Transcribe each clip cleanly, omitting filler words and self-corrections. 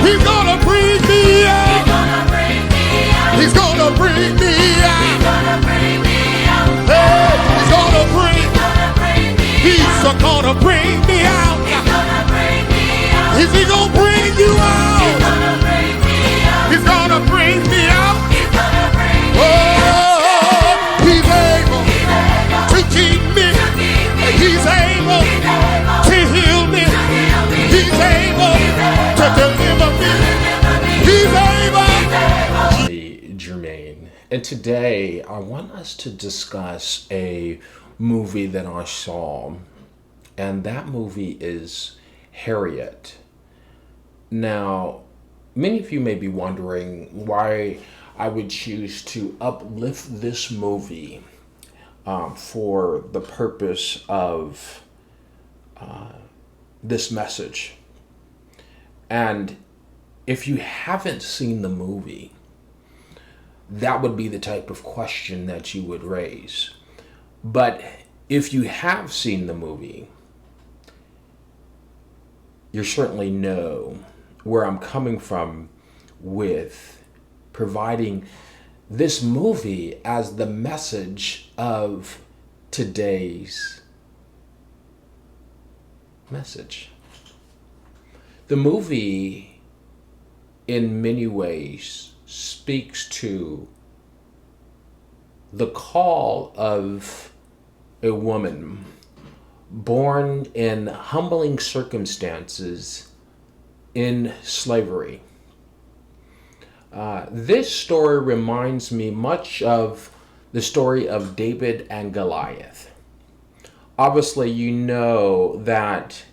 He's gonna bring me out. He's gonna bring me out. Hey, he's gonna bring. He's gonna bring me out. Is he gonna bring you out? He's gonna bring me out. Oh, he's able to keep me. He's able to heal me. He's able to deliver me. He's able. Jermaine, and today I want us to discuss a movie that I saw, and that movie is Harriet. Now, many of you may be wondering why I would choose to uplift this movie for the purpose of this message. And if you haven't seen the movie, that would be the type of question that you would raise. But if you have seen the movie, you certainly know where I'm coming from with providing this movie as the message of today's message. The movie, in many ways, speaks to the call of a woman born in humbling circumstances in slavery. This story reminds me much of the story of David and Goliath. Obviously, you know that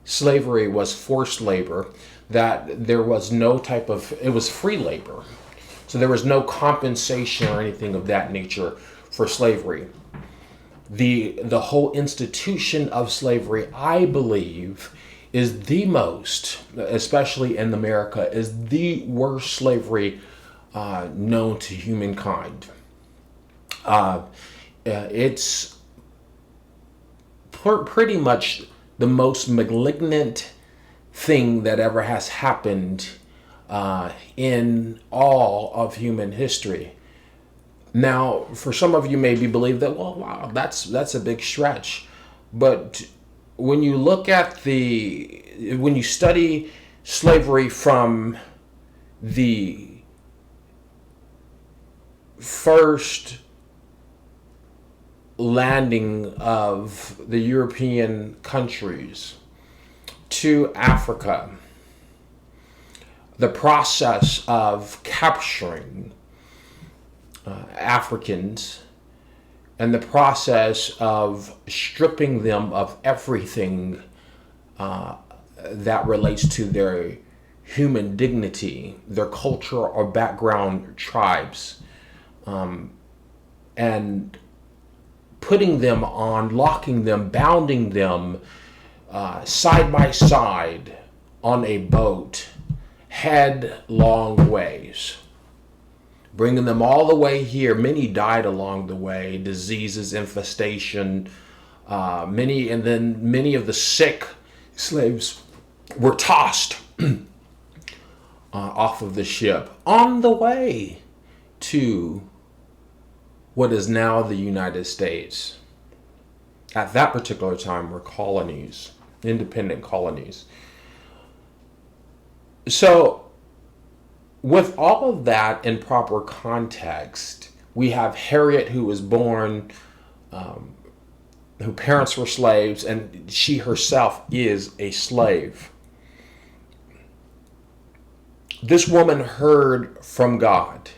slavery was forced labor, that there was no type of, it was free labor. So there was no compensation or anything of that nature for slavery. The whole institution of slavery, I believe, is the most, especially in America, is the worst slavery known to humankind. It's pretty much the most malignant thing that ever has happened in all of human history. Now, for some of you maybe believe that, well, wow, that's a big stretch. But when you look at when you study slavery from the first landing of the European countries to Africa, the process of capturing Africans, and the process of stripping them of everything that relates to their human dignity, their culture or background tribes, and putting them on, locking them, bounding them side by side on a boat, headlong ways, bringing them all the way here. Many died along the way, diseases, infestation, many of the sick slaves were tossed off of the ship on the way to what is now the United States. At that particular time were colonies, independent colonies. So with all of that in proper context, we have Harriet, who was born, her parents were slaves, and she herself is a slave. This woman heard from God.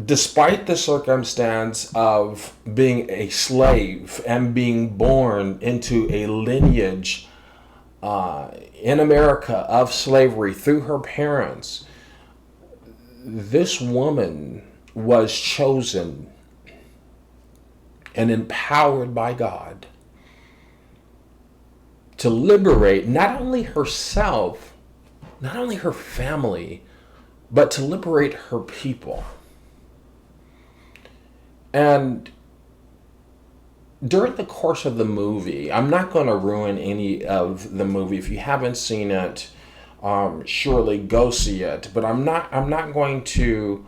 Despite the circumstance of being a slave and being born into a lineage in America of slavery through her parents, this woman was chosen and empowered by God to liberate not only herself, not only her family, but to liberate her people. And during the course of the movie, I'm not going to ruin any of the movie. If you haven't seen it, surely go see it. But I'm not going to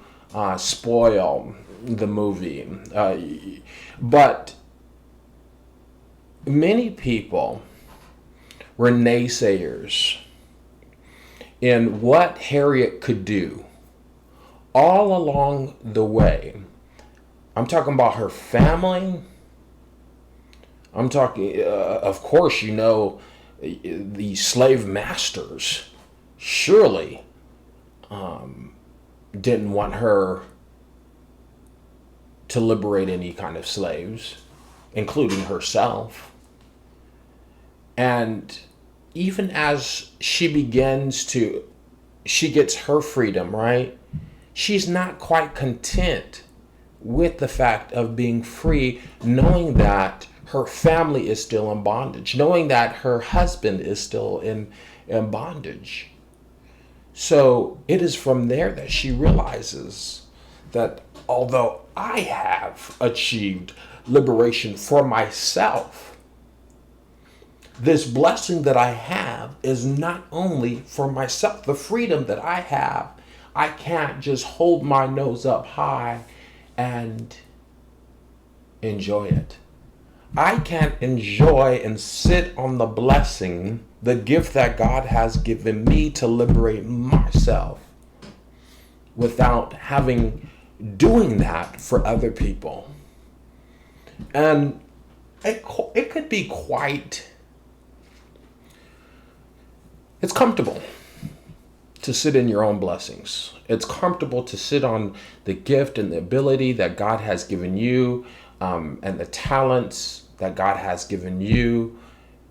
spoil the movie. But many people were naysayers in what Harriet could do all along the way. I'm talking about her family. I'm talking, of course, the slave masters surely didn't want her to liberate any kind of slaves, including herself. And even as she gets her freedom, right? She's not quite content with the fact of being free, knowing that her family is still in bondage, knowing that her husband is still in bondage. So it is from there that she realizes that although I have achieved liberation for myself, this blessing that I have is not only for myself. The freedom that I have, I can't just hold my nose up high and enjoy it. I can't enjoy and sit on the blessing, the gift that God has given me to liberate myself, without doing that for other people. And it could be it's comfortable to sit in your own blessings. It's comfortable to sit on the gift and the ability that God has given you, and the talents that God has given you,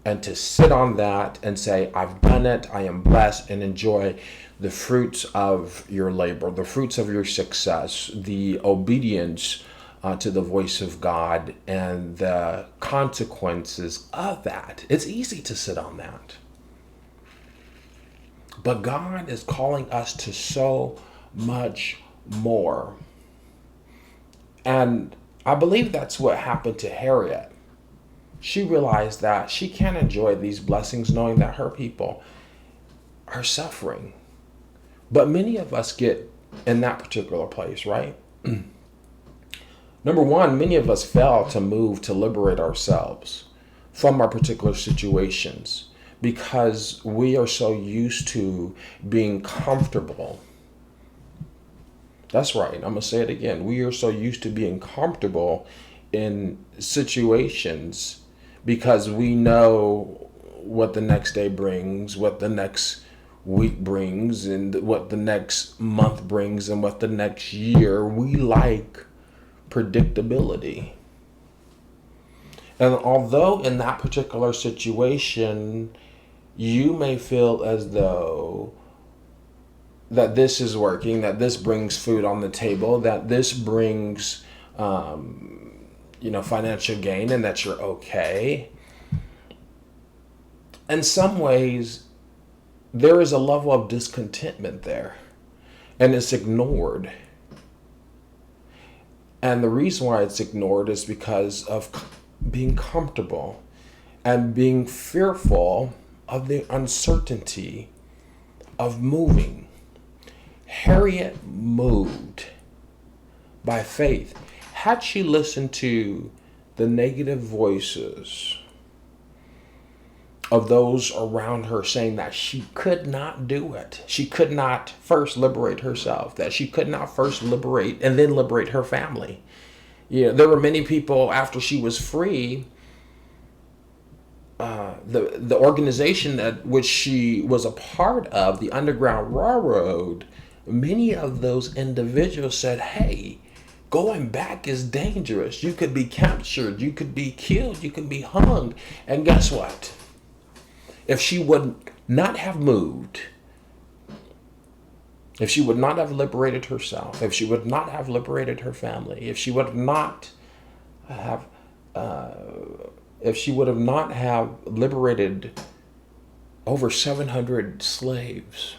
and to sit on that and say, I've done it, I am blessed, and enjoy the fruits of your labor, the fruits of your success, the obedience to the voice of God, and the consequences of that. It's easy to sit on that. But God is calling us to so much more. And I believe that's what happened to Harriet. She realized that she can't enjoy these blessings knowing that her people are suffering. But many of us get in that particular place, right? Number one, many of us fail to move to liberate ourselves from our particular situations, because we are so used to being comfortable. That's right. I'm going to say it again. We are so used to being comfortable in situations because we know what the next day brings, what the next week brings, and what the next month brings, and what the next year. We like predictability. And although in that particular situation, you may feel as though that this is working, that this brings food on the table, that this brings, financial gain, and that you're okay. In some ways, there is a level of discontentment there, and it's ignored. And the reason why it's ignored is because of being comfortable and being fearful of the uncertainty of moving. Harriet moved by faith. Had she listened to the negative voices of those around her saying that she could not do it, she could not first liberate herself, that she could not first liberate and then liberate her family. There were many people after she was free. The organization that which she was a part of, the Underground Railroad, many of those individuals said, hey, going back is dangerous. You could be captured, you could be killed, you could be hung. And guess what? If she would not have moved, if she would not have liberated herself, if she would not have liberated her family, if she would not have liberated over 700 slaves,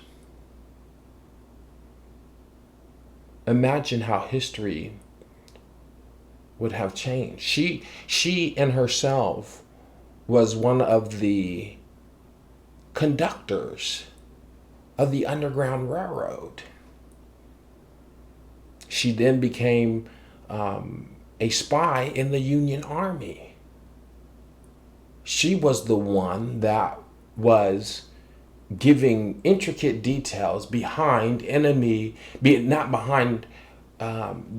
imagine how history would have changed. She in herself was one of the conductors of the Underground Railroad. She then became a spy in the Union Army. She was the one that was giving intricate details behind not behind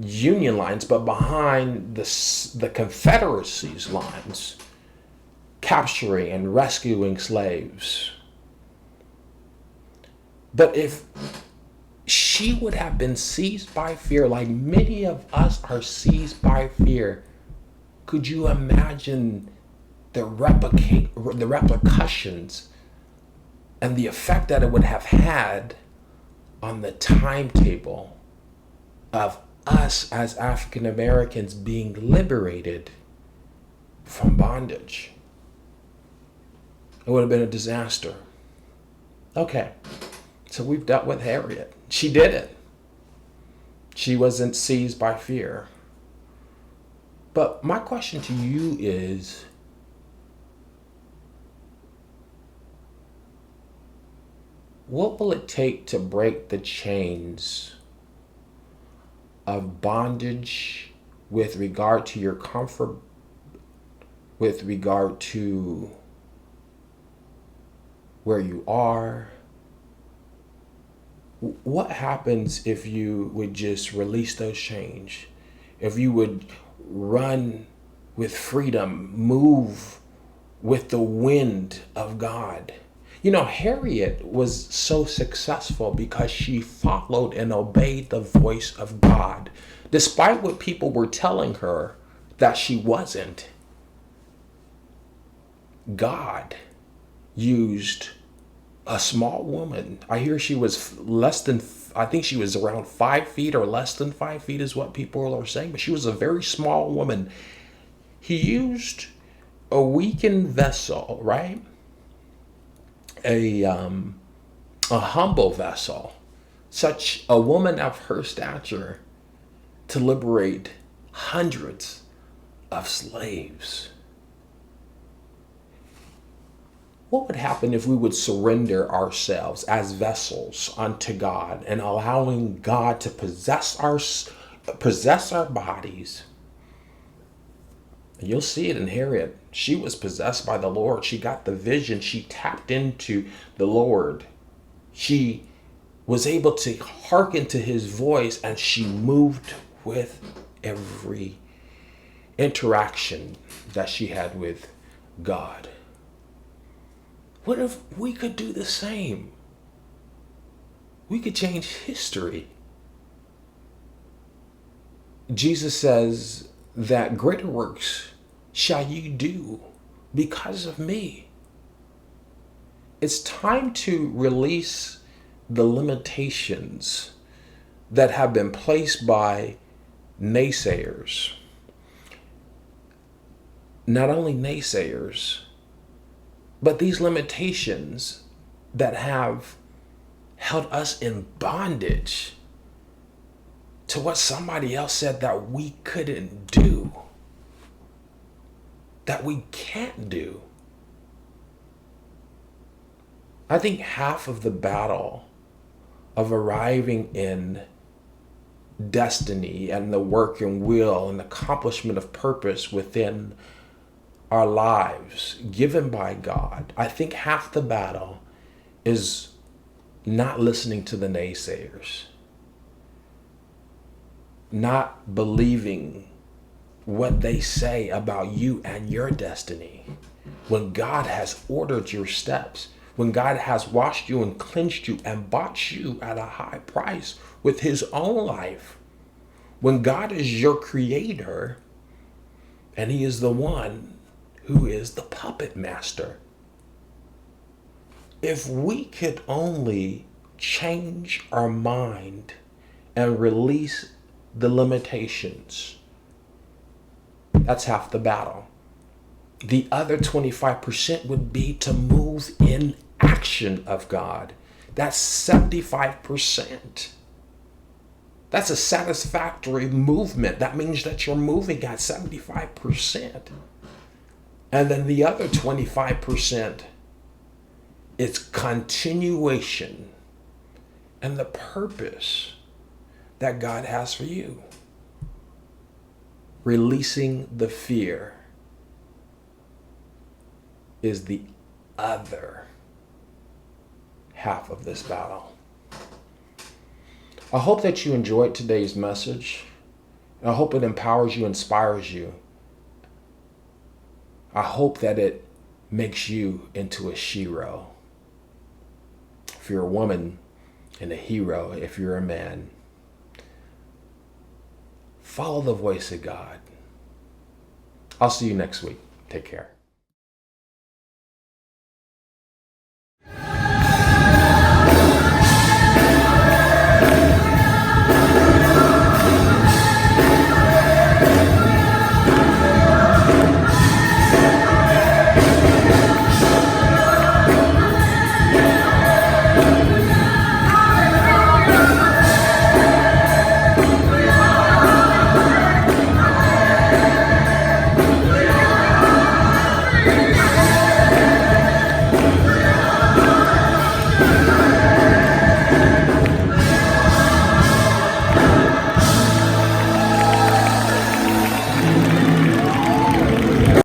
Union lines, but behind the Confederacy's lines, capturing and rescuing slaves. But if she would have been seized by fear, like many of us are seized by fear, could you imagine the repercussions and the effect that it would have had on the timetable of us as African Americans being liberated from bondage? It would have been a disaster. Okay, so we've dealt with Harriet. She did it. She wasn't seized by fear. But my question to you is, what will it take to break the chains of bondage with regard to your comfort, with regard to where you are? What happens if you would just release those chains? If you would run with freedom, move with the wind of God? You know, Harriet was so successful because she followed and obeyed the voice of God, despite what people were telling her that she wasn't. God used a small woman. I hear she was I think she was around 5 feet or less than 5 feet is what people are saying, but she was a very small woman. He used a weakened vessel, right? A humble vessel, such a woman of her stature, to liberate hundreds of slaves. What would happen if we would surrender ourselves as vessels unto God and allowing God to possess our bodies? You'll see it in Harriet. She was possessed by the Lord. She got the vision. She tapped into the Lord. She was able to hearken to his voice, and she moved with every interaction that she had with God. What if we could do the same? We could change history. Jesus says that greater works shall you do because of me. It's time to release the limitations that have been placed by naysayers. Not only naysayers, but these limitations that have held us in bondage to what somebody else said that we couldn't do, that we can't do. I think half of the battle of arriving in destiny and the work and will and accomplishment of purpose within our lives given by God, I think half the battle is not listening to the naysayers, not believing what they say about you and your destiny. When God has ordered your steps, when God has washed you and cleansed you and bought you at a high price with his own life, when God is your creator and he is the one who is the puppet master. If we could only change our mind and release the limitations, that's half the battle. The other 25% would be to move in action of God. That's 75%. That's a satisfactory movement. That means that you're moving at 75%. And then the other 25% is continuation and the purpose that God has for you. Releasing the fear is the other half of this battle. I hope that you enjoyed today's message. I hope it empowers you, inspires you. I hope that it makes you into a shero. If you're a woman, and a hero if you're a man. Follow the voice of God. I'll see you next week. Take care.